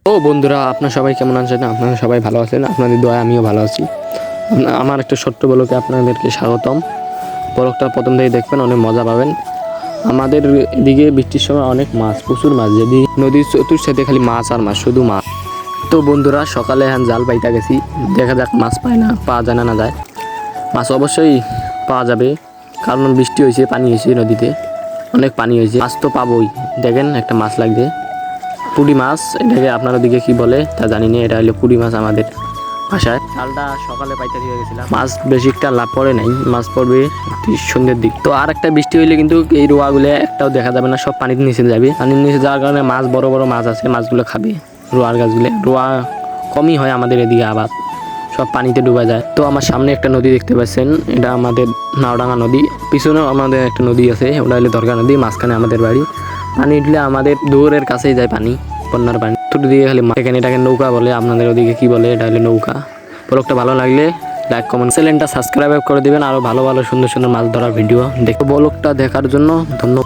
ও বন্ধুরা, আপনারা সবাই কেমন আছেন? আপনারা সবাই ভালো আছেন? আপনাদের দোয়ায় আমিও ভালো আছি। আমার একটা ছোট্ট ব্লগে আপনাদেরকে স্বাগতম। ব্লগটা প্রথম থেকে দেখবেন, অনেক মজা পাবেন। আমাদের এদিকে বৃষ্টির সময় অনেক মাছ, প্রচুর মাছ, যদি নদীর চতুর্থে খালি মাছ আর মাছ, শুধু মাছ। তো বন্ধুরা, সকালে এখন জাল পাইতে গেছি, দেখা যাক মাছ পায় না পাওয়া যায় না যায়। মাছ অবশ্যই পাওয়া যাবে, কারণ বৃষ্টি হয়েছে, পানি হয়েছে, নদীতে অনেক পানি হয়েছে, মাছ তো পাবোই। দেখেন একটা মাছ লাগবে, পুঁটি মাছ। এটাকে আপনার দিকে কি বলে তা জানি না, এটা হলো পুঁটি মাছ আমাদের ভাষায়। জালটা সকালে পাইতে দিয়ে গেছিলাম, মাছ বেশি একটা লাভ পড়ে নাই, মাছ পড়বে সন্ধ্যের দিক। তো আর একটা বৃষ্টি হইলে কিন্তু এই রোয়াগুলো একটাও দেখা যাবে না, সব পানির নিচে যাবে। পানির নিচে যাওয়ার কারণে মাছ, বড় বড় মাছ আছে, মাছগুলো খাবে। রোয়ার গাছগুলো, রোয়া কমই হয় আমাদের এদিকে, আবার সব পানিতে ডুবা যায়। তো আমার সামনে একটা নদী দেখতে পাচ্ছেন, এটা আমাদের নাওডাঙ্গা নদী। পিছনেও আমাদের একটা নদী আছে, ওটা হলো দরগা নদী। মাঝখানে আমাদের বাড়ি। পানি উঠলে আমাদের দূরের কাছেই যায় পানি, বন্যার পানি। ছোটো দিকে খালি এখানে এটাকে নৌকা বলে, আপনাদের ওদিকে কি বলে, এটা হলো নৌকা। ব্লগটা ভালো লাগলে লাইক, কমেন্ট, চ্যানেলটা সাবস্ক্রাইব করে দিবেন। আরও ভালো ভালো সুন্দর সুন্দর মাছ ধরার ভিডিও দেখো। ব্লগটা দেখার জন্য ধন্যবাদ।